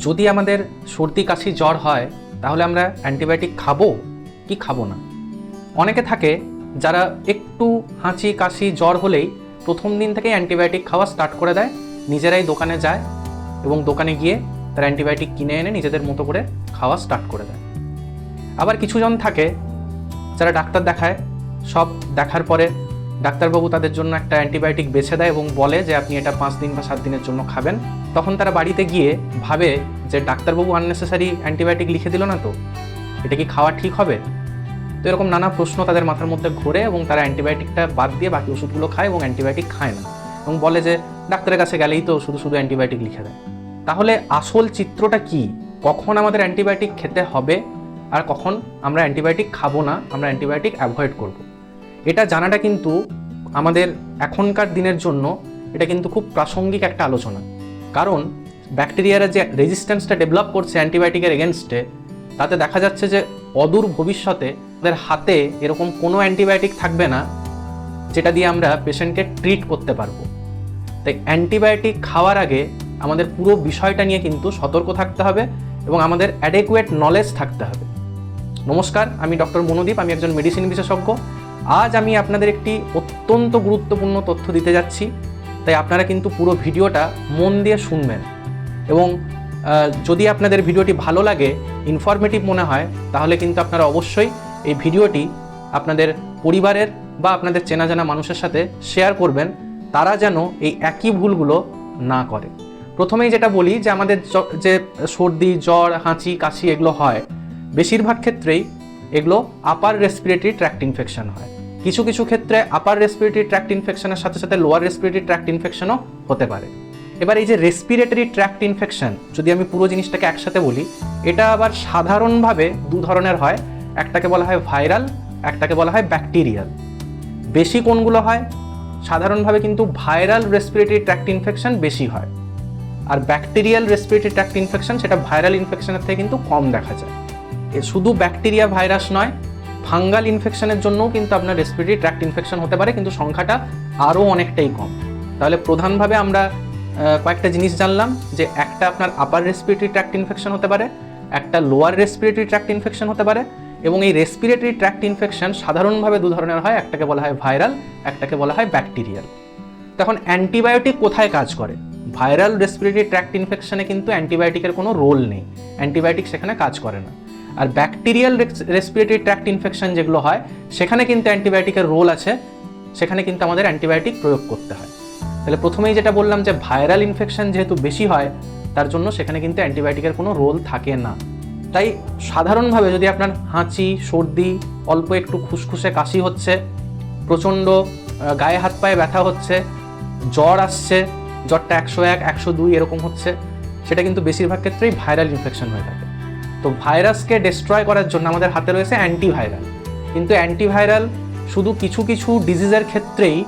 যদি আমাদের সর্দি কাশি জ্বর হয় তাহলে আমরা অ্যান্টিবায়োটিক খাবো কি খাবো না? অনেকে থাকে যারা একটু হাঁচি কাশি জ্বর হলেই প্রথম দিন থেকেই অ্যান্টিবায়োটিক খাওয়া স্টার্ট করে দেয়, নিজেরাই দোকানে যায় এবং দোকানে গিয়ে তারা অ্যান্টিবায়োটিক কিনে এনে নিজেদের মতো করে খাওয়া স্টার্ট করে দেয়। আবার কিছুজন থাকে যারা ডাক্তার দেখায়, সব দেখার পরে ডাক্তারবাবু তাদের জন্য একটা অ্যান্টিবায়োটিক বেছে দেয় এবং বলে যে আপনি এটা 5 দিন বা 7 দিনের জন্য খাবেন। তখন তারা বাড়িতে গিয়ে ভাবে যে ডাক্তারবাবু আননেসেসারি অ্যান্টিবায়োটিক লিখে দিল না তো, এটা কি খাওয়া ঠিক হবে? তো এরকম নানা প্রশ্ন তাদের মাথার মধ্যে ঘোরে এবং তারা অ্যান্টিবায়োটিকটা বাদ দিয়ে বাকি ওষুধগুলো খায় এবং অ্যান্টিবায়োটিক খায় না এবং বলে যে ডাক্তারের কাছে গেলেই তো শুধু শুধু অ্যান্টিবায়োটিক লিখে দেয়। তাহলে আসল চিত্রটা কি? কখন আমাদের অ্যান্টিবায়োটিক খেতে হবে আর কখন আমরা অ্যান্টিবায়োটিক খাবো না, আমরা অ্যান্টিবায়োটিক অ্যাভয়েড করব, এটা জানাটা কিন্তু আমাদের এখনকার দিনের জন্য এটা কিন্তু খুব প্রাসঙ্গিক একটা আলোচনা। কারণ ব্যাকটেরিয়ারা যে রেজিস্ট্যান্সটা ডেভেলপ করছে অ্যান্টিবায়োটিকের এগেনস্টে, তাতে দেখা যাচ্ছে যে অদূর ভবিষ্যতে আমাদের হাতে এরকম কোনো অ্যান্টিবায়োটিক থাকবে না যেটা দিয়ে আমরা পেশেন্টকে ট্রিট করতে পারবো। তাই অ্যান্টিবায়োটিক খাওয়ার আগে আমাদের পুরো বিষয়টা নিয়ে কিন্তু সতর্ক থাকতে হবে এবং আমাদের অ্যাডেকুয়েট নলেজ থাকতে হবে। নমস্কার, আমি ডক্টর মনোদীপ, আমি একজন মেডিসিন বিশেষজ্ঞ। আজ আমি আপনাদের একটি অত্যন্ত গুরুত্বপূর্ণ তথ্য দিতে যাচ্ছি, তাই আপনারা কিন্তু পুরো ভিডিওটা মন দিয়ে শুনবেন এবং যদি আপনাদের ভিডিওটি ভালো লাগে, ইনফরমেটিভ মনে হয়, তাহলে কিন্তু আপনারা অবশ্যই এই ভিডিওটি আপনাদের পরিবারের বা আপনাদের চেনা জানা মানুষের সাথে শেয়ার করবেন, তারা যেন এই একই ভুলগুলো না করে। প্রথমেই যেটা বলি যে আমাদের যে সর্দি জ্বর হাঁচি কাশি এগুলো হয়, বেশিরভাগ ক্ষেত্রেই এগুলো আপার রেসপিরেটরি ট্র্যাক্ট ইনফেকশন হয়। কিছু কিছু ক্ষেত্রে আপার রেসপিরেটরি ট্র্যাক্ট ইনফেকশনের সাথে সাথে লোয়ার রেসপিরেটরি ট্র্যাক্ট ইনফেকশনও হতে পারে। এবার এই যে রেসপিরেটরি ট্র্যাক্ট ইনফেকশন, যদি আমি পুরো জিনিসটাকে একসাথে বলি, এটা আবার সাধারণভাবে দু ধরনের হয়। একটাকে বলা হয় ভাইরাল, একটাকে বলা হয় ব্যাকটেরিয়াল। বেশি কোনগুলো হয়? সাধারণভাবে কিন্তু ভাইরাল রেসপিরেটরি ট্র্যাক্ট ইনফেকশন বেশি হয়, আর ব্যাকটেরিয়াল রেসপিরেটরি ট্র্যাক্ট ইনফেকশন সেটা ভাইরাল ইনফেকশনের থেকে কিন্তু কম দেখা যায়। শুধু ব্যাকটেরিয়া ভাইরাস নয়, ফাঙ্গাল ইনফেকশনের জন্যও কিন্তু আপনার রেসপিরেটরি ট্র্যাক্ট ইনফেকশন হতে পারে, কিন্তু সংখ্যাটা আরও অনেকটাই কম। তাহলে প্রধানভাবে আমরা কয়েকটা জিনিস জানলাম যে একটা আপনার আপার রেসপিরেটরি ট্র্যাক্ট ইনফেকশন হতে পারে, একটা লোয়ার রেসপিরেটরি ট্র্যাক্ট ইনফেকশন হতে পারে, এবং এই রেসপিরেটরি ট্র্যাক্ট ইনফেকশন সাধারণভাবে দু ধরনের হয়। একটাকে বলা হয় ভাইরাল, একটাকে বলা হয় ব্যাকটেরিয়াল। তখন অ্যান্টিবায়োটিক কোথায় কাজ করে? ভাইরাল রেসপিরেটরি ট্র্যাক্ট ইনফেকশনে কিন্তু অ্যান্টিবায়োটিকের কোনো রোল নেই, অ্যান্টিবায়োটিক সেখানে কাজ করে না। আর ব্যাকটেরিয়াল রেসপিরেটরি ট্র্যাক্ট ইনফেকশন যেগুলো হয়, সেখানে কিন্তু অ্যান্টিবায়োটিকের রোল আছে, সেখানে কিন্তু আমাদের অ্যান্টিবায়োটিক প্রয়োগ করতে হয়। তাহলে প্রথমেই যেটা বললাম যে ভাইরাল ইনফেকশন যেহেতু বেশি হয়, তার জন্য সেখানে কিন্তু অ্যান্টিবায়োটিকের কোনো রোল থাকে না। তাই সাধারণভাবে যদি আপনার হাঁচি সর্দি, অল্প একটু খুসখুসে কাশি হচ্ছে, প্রচণ্ড গায়ে হাত পায়ে ব্যথা হচ্ছে, জ্বর আসছে, জ্বরটা 101 102 এরকম হচ্ছে, সেটা কিন্তু বেশিরভাগ ক্ষেত্রেই ভাইরাল ইনফেকশন হয়ে থাকে। তো ভাইরাসকে ডিস্ট্রয় করার জন্য আমাদের হাতে রয়েছে অ্যান্টিভাইরাল, কিন্তু অ্যান্টিভাইরাল শুধু কিছু কিছু ডিজিজের ক্ষেত্রেই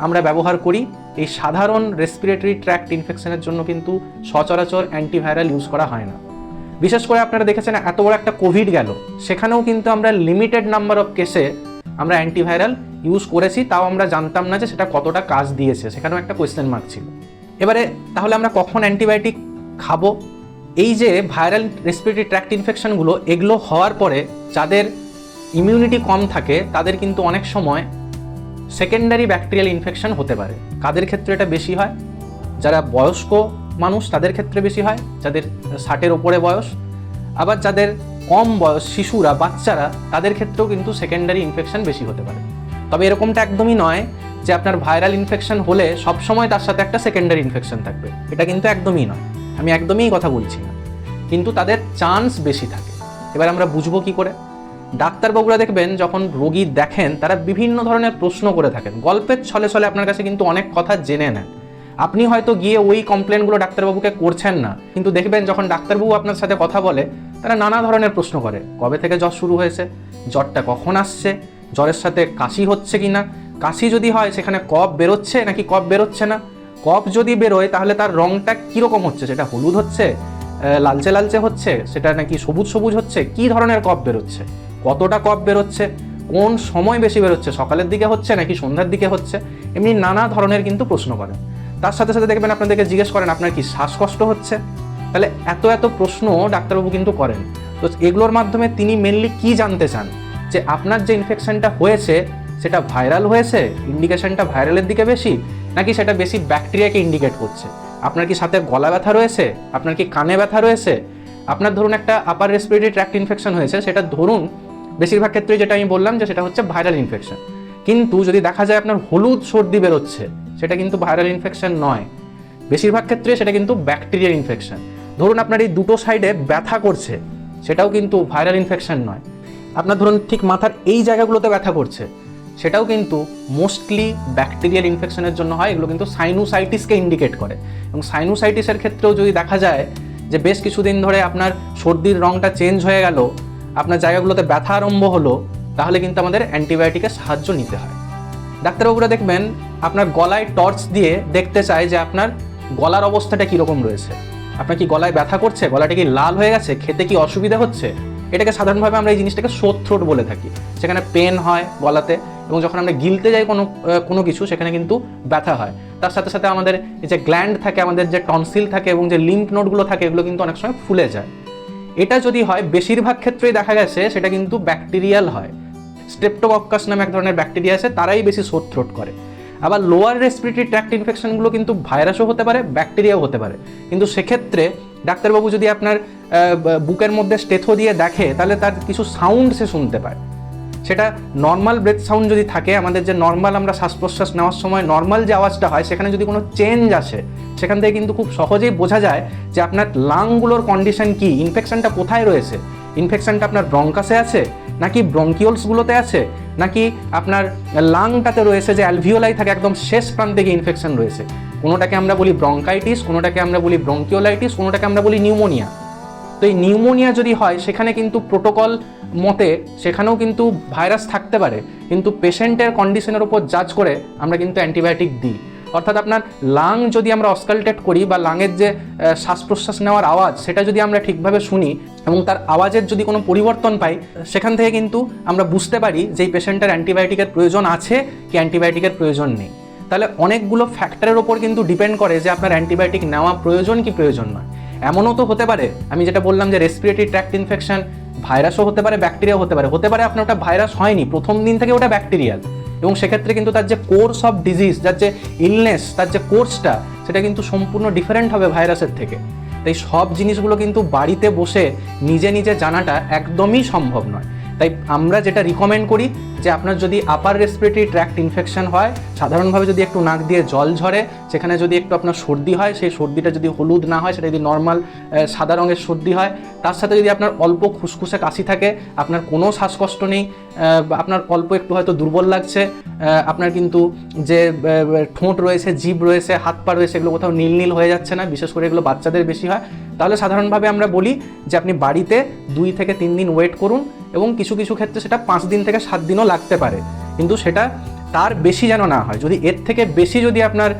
আমরা ব্যবহার করি। এই সাধারণ রেসপিরেটরি ট্র্যাক্ট ইনফেকশনের জন্য কিন্তু সচরাচর অ্যান্টিভাইরাল ইউজ করা হয় না। বিশেষ করে আপনারা দেখেছেন এত বড় একটা কোভিড গেল, সেখানেও কিন্তু আমরা লিমিটেড নাম্বার অফ কেসে আমরা অ্যান্টিভাইরাল ইউজ করেছি, তাও আমরা জানতাম না যে সেটা কতটা কাজ দিয়েছে, সেখানেও একটা কোয়েশ্চেন মার্ক ছিল। এবারে তাহলে আমরা কখন অ্যান্টিবায়োটিক খাবো? এই যে ভাইরাল রেসপিরেটরি ট্র্যাক্ট ইনফেকশনগুলো, এগুলো হওয়ার পরে যাদের ইমিউনিটি কম থাকে তাদের কিন্তু অনেক সময় সেকেন্ডারি ব্যাকটেরিয়াল ইনফেকশন হতে পারে। কাদের ক্ষেত্রে এটা বেশি হয়? যারা বয়স্ক মানুষ তাদের ক্ষেত্রে বেশি হয়, যাদের 60-এর ওপরে বয়স। আবার যাদের কম বয়স, শিশুরা, বাচ্চারা, তাদের ক্ষেত্রেও কিন্তু সেকেন্ডারি ইনফেকশন বেশি হতে পারে। তবে এরকমটা একদমই নয় যে আপনার ভাইরাল ইনফেকশন হলে সবসময় তার সাথে একটা সেকেন্ডারি ইনফেকশন থাকবে, এটা কিন্তু একদমই নয়। আমি একদমই কথা বলছি না, কিন্তু তাদের চান্স বেশি থাকে। এবার আমরা বুঝবো কি করে? ডাক্তারবাবুরা দেখবেন যখন রোগী দেখেন, তারা বিভিন্ন ধরনের প্রশ্ন করে থাকেন, গল্পের ছলে ছলে আপনার কাছে কিন্তু অনেক কথা জেনে নেন। আপনি হয়তো গিয়ে ওই কমপ্লেনগুলো ডাক্তারবাবুকে করছেন না, কিন্তু দেখবেন যখন ডাক্তারবাবু আপনার সাথে কথা বলে, তারা নানা ধরনের প্রশ্ন করে। কবে থেকে জ্বর শুরু হয়েছে, জ্বরটা কখন আসছে, জ্বরের সাথে কাশি হচ্ছে কি না, কাশি যদি হয় সেখানে কফ বেরোচ্ছে নাকি কফ বেরোচ্ছে না, কফ যদি বেরোয় তাহলে তার রঙটা কীরকম হচ্ছে, সেটা হলুদ হচ্ছে, লালচে লালচে হচ্ছে, সেটা নাকি সবুজ সবুজ হচ্ছে, কী ধরনের কফ বেরোচ্ছে, কতটা কফ বেরোচ্ছে, কোন সময় বেশি বেরোচ্ছে, সকালের দিকে হচ্ছে নাকি সন্ধ্যার দিকে হচ্ছে, এমনি নানা ধরনের কিন্তু প্রশ্ন করেন। তার সাথে সাথে দেখবেন আপনাদেরকে জিজ্ঞেস করেন আপনার কি শ্বাসকষ্ট হচ্ছে, তাহলে এত এত প্রশ্ন ডাক্তারবাবু কিন্তু করেন। তো এগুলোর মাধ্যমে তিনি মেনলি কি জানতে চান, যে আপনার যে ইনফেকশনটা হয়েছে সেটা ভাইরাল হয়েছে, ইন্ডিকেশনটা ভাইরালের দিকে বেশি, নাকি সেটা বেশি ব্যাকটেরিয়াকে ইন্ডিকেট করছে। আপনার কি সাথে গলা ব্যথা রয়েছে, আপনার কি কানে ব্যথা রয়েছে, আপনার ধরুন একটা আপার রেসপিরেটরি ট্র্যাক্ট ইনফেকশন হয়েছে, সেটা ধরুন বেশিরভাগ ক্ষেত্রে যেটা আমি বললাম যে সেটা হচ্ছে ভাইরাল ইনফেকশন। কিন্তু যদি দেখা যায় আপনার হলুদ সর্দি বেরোচ্ছে, সেটা কিন্তু ভাইরাল ইনফেকশন নয়, বেশিরভাগ ক্ষেত্রে সেটা কিন্তু ব্যাকটেরিয়াল ইনফেকশন। ধরুন আপনার এই দুটো সাইডে ব্যথা করছে, সেটাও কিন্তু ভাইরাল ইনফেকশন নয়। আপনার ধরুন ঠিক মাথার এই জায়গাগুলোতে ব্যথা করছে, সেটাও কিন্তু মোস্টলি ব্যাকটেরিয়াল ইনফেকশনের জন্য হয়। এগুলো কিন্তু সাইনুসাইটিসকে ইন্ডিকেট করে। এবং সাইনুসাইটিসের ক্ষেত্রেও যদি দেখা যায় যে বেশ কিছুদিন ধরে আপনার সর্দির রঙটা চেঞ্জ হয়ে গেল, আপনার জায়গাগুলোতে ব্যথা আরম্ভ হলো, তাহলে কিন্তু আমাদের অ্যান্টিবায়োটিকের সাহায্য নিতে হয়। ডাক্তারবাবুরা দেখবেন আপনার গলায় টর্চ দিয়ে দেখতে চায় যে আপনার গলার অবস্থাটা কীরকম রয়েছে। আপনার কি গলায় ব্যথা করছে, গলাটা কি লাল হয়ে গেছে, খেতে কি অসুবিধা হচ্ছে। এটাকে সাধারণভাবে আমরা এই জিনিসটাকে সোর থ্রোট বলে থাকি। সেখানে পেন হয় গলাতে, এবং যখন আমরা গিলতে যাই কোনো কিছু, সেখানে কিন্তু ব্যথা হয়। তার সাথে সাথে আমাদের এই যে গ্ল্যান্ড থাকে, আমাদের যে টনসিল থাকে এবং যে লিম্ফ নোডগুলো থাকে, এগুলো কিন্তু অনেক সময় ফুলে যায়। এটা যদি হয়, বেশিরভাগ ক্ষেত্রেই দেখা গেছে সেটা কিন্তু ব্যাকটেরিয়াল হয়। স্ট্রেপ্টোকক্কাস নামে এক ধরনের ব্যাকটেরিয়া আছে, তারাই বেশি সোর থ্রোট করে। আবার লোয়ার রেসপিরেটরি ট্র্যাক্ট ইনফেকশনগুলো কিন্তু ভাইরাসও হতে পারে, ব্যাকটেরিয়াও হতে পারে। কিন্তু সেক্ষেত্রে ডাক্তারবাবু যদি আপনার বুকের মধ্যে স্টেথো দিয়ে দেখে, তাহলে তার কিছু সাউন্ড সে শুনতে পায়। সেটা নর্মাল ব্রেথ সাউন্ড যদি থাকে, আমাদের যে নর্মাল আমরা শ্বাস প্রশ্বাস নেওয়ার সময় নর্মাল যে আওয়াজটা হয়, সেখানে যদি কোনো চেঞ্জ আসে, সেখান থেকে কিন্তু খুব সহজেই বোঝা যায় যে আপনার লাংগুলোর কন্ডিশন কি, ইনফেকশনটা কোথায় রয়েছে। ইনফেকশনটা আপনার ব্রঙ্কাসে আছে, নাকি ব্রঙ্কিওলসগুলোতে আছে, নাকি আপনার লাংটাতে রয়েছে, যে অ্যালভিওলাই থাকে একদম শেষ প্রান্তে গিয়ে ইনফেকশন রয়েছে। কোনোটাকে আমরা বলি ব্রঙ্কাইটিস, কোনোটাকে আমরা বলি ব্রঙ্কিওলাইটিস, কোনোটাকে আমরা বলি নিউমোনিয়া। তো এই নিউমোনিয়া যদি হয়, সেখানে কিন্তু প্রোটোকল মতে সেখানেও কিন্তু ভাইরাস থাকতে পারে, কিন্তু পেশেন্টের কন্ডিশনের উপর জাজ করে আমরা কিন্তু অ্যান্টিবায়োটিক দিই। অর্থাৎ আপনার লাং যদি আমরা অস্কালটেট করি, বা লাংয়ের যে শ্বাস প্রশ্বাস নেওয়ার আওয়াজ, সেটা যদি আমরা ঠিকভাবে শুনি এবং তার আওয়াজের যদি কোনো পরিবর্তন পাই, সেখান থেকে কিন্তু আমরা বুঝতে পারি যে এই পেশেন্টের অ্যান্টিবায়োটিকের প্রয়োজন আছে কি অ্যান্টিবায়োটিকের প্রয়োজন নেই। তাহলে অনেকগুলো ফ্যাক্টরের ওপর কিন্তু ডিপেন্ড করে যে আপনার অ্যান্টিবায়োটিক নেওয়া প্রয়োজন কি প্রয়োজন নয়। এমনও তো হতে পারে, আমি যেটা বললাম যে রেসপিরেটরি ট্র্যাক্ট ইনফেকশন ভাইরাসও হতে পারে, ব্যাকটেরিয়াও হতে পারে। হতে পারে আপনার ওটা ভাইরাস হয়নি, প্রথম দিন থেকে ওটা ব্যাকটেরিয়াল, এবং সেক্ষেত্রে কিন্তু তার যে কোর্স অফ ডিজিজ, যার যে ইলনেস, তার যে কোর্সটা, সেটা কিন্তু সম্পূর্ণ ডিফারেন্ট হবে ভাইরাসের থেকে। তাই সব জিনিসগুলো কিন্তু বাড়িতে বসে নিজে নিজে জানাটা একদমই সম্ভব নয়। তাই আমরা যেটা রিকমেন্ড করি যে আপনার যদি আপার রেসপিরেটরি ট্র্যাক্ট ইনফেকশন হয়, সাধারণভাবে যদি একটু নাক দিয়ে জল ঝরে, সেখানে যদি একটু আপনার সর্দি হয়, সেই সর্দিটা যদি হলুদ না হয়, সেটা যদি নর্মাল সাদা রঙের সর্দি হয়, তার সাথে যদি আপনার অল্প খুসখুসে কাশি থাকে, আপনার কোনো শ্বাসকষ্ট নেই, আপনার অল্প একটু হয়তো দুর্বল লাগছে, আপনার কিন্তু যে ঠোঁট রয়েছে, জিভ রয়েছে, হাত পা রয়েছে, এগুলো কোথাও নীল নীল হয়ে যাচ্ছে না, বিশেষ করে এগুলো বাচ্চাদের বেশি হয়, তাহলে সাধারণভাবে আমরা বলি যে আপনি বাড়িতে 2 থেকে 3 দিন ওয়েট করুন, এবং কিছু কিছু ক্ষেত্রে সেটা 5 দিন থেকে 7 দিনও লাগতে পারে, কিন্তু সেটা তার বেশি যেন না হয়। যদি এর থেকে বেশি যদি আপনার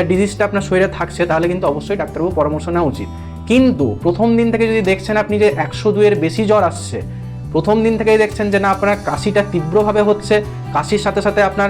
ডিজিজটা আপনার শরীরে থাকছে, তাহলে কিন্তু অবশ্যই ডাক্তারবাবু পরামর্শ নেওয়া উচিত। কিন্তু প্রথম দিন থেকে যদি দেখছেন আপনি যে 102-এর বেশি জ্বর আসছে, প্রথম দিন থেকেই দেখছেন যে না আপনার কাশিটা তীব্রভাবে হচ্ছে, কাশির সাথে সাথে আপনার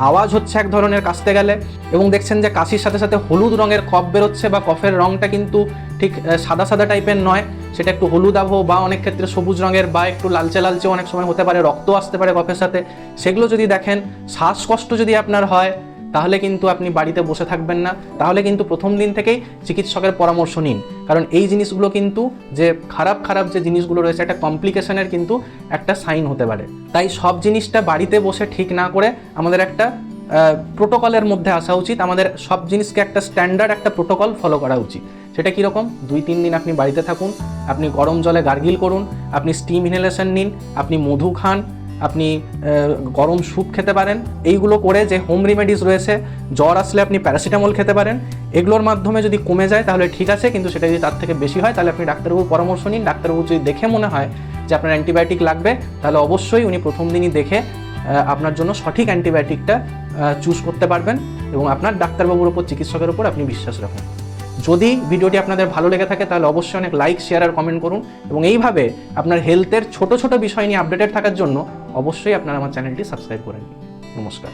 আওয়াজ হচ্ছে এক ধরনের কাশতে গেলে, এবং দেখছেন যে কাশির সাথে সাথে হলুদ রঙের কফ বেরোচ্ছে, বা কফের রঙটা কিন্তু ঠিক সাদা সাদা টাইপের নয়, সেটা একটু হলুদ আবহ, বা অনেক ক্ষেত্রে সবুজ রঙের, বা একটু লালচে লালচে অনেক সময় হতে পারে, রক্ত আসতে পারে কফের সাথে, সেগুলো যদি দেখেন, শ্বাসকষ্ট যদি আপনার হয়, তাহলে কিন্তু আপনি বাড়িতে বসে থাকবেন না, তাহলে কিন্তু প্রথম দিন থেকেই চিকিৎসকের পরামর্শ নিন। কারণ এই জিনিসগুলো কিন্তু যে খারাপ যে জিনিসগুলো রয়েছে, একটা কমপ্লিকেশনের কিন্তু একটা সাইন হতে পারে। তাই সব জিনিসটা বাড়িতে বসে ঠিক না করে আমাদের একটা প্রোটোকলের মধ্যে আসা উচিত। আমাদের সব জিনিসকে একটা স্ট্যান্ডার্ড একটা প্রোটোকল ফলো করা উচিত। সেটা কীরকম? 2-3 দিন আপনি বাড়িতে থাকুন, আপনি গরম জলে গার্গিল করুন, আপনি স্টিম ইনহেলেশন নিন, আপনি মধু খান, আপনি গরম স্যুপ খেতে পারেন। এইগুলো করে যে হোম রেমেডিস রয়েছে, জ্বর আসলে আপনি প্যারাসিটামল খেতে পারেন, এগুলোর মাধ্যমে যদি কমে যায় তাহলে ঠিক আছে, কিন্তু সেটা যদি তার থেকে বেশি হয় তাহলে আপনি ডাক্তারবাবুর পরামর্শ নিন। ডাক্তারবাবু যদি দেখে মনে হয় যে আপনার অ্যান্টিবায়োটিক লাগবে, তাহলে অবশ্যই উনি প্রথম দিনই দেখে আপনার জন্য সঠিক অ্যান্টিবায়োটিকটা চুজ করতে পারবেন, এবং আপনার ডাক্তারবাবুর ওপর, চিকিৎসকের ওপর আপনি বিশ্বাস রাখুন। যদি ভিডিওটি আপনাদের ভালো লেগে থাকে তাহলে অবশ্যই অনেক লাইক, শেয়ার আর কমেন্ট করুন, এবং এইভাবে আপনার হেলথের ছোট ছোট বিষয় নিয়ে আপডেটেড থাকার জন্য অবশ্যই আপনারা আমার চ্যানেলটি সাবস্ক্রাইব করে নিন। নমস্কার।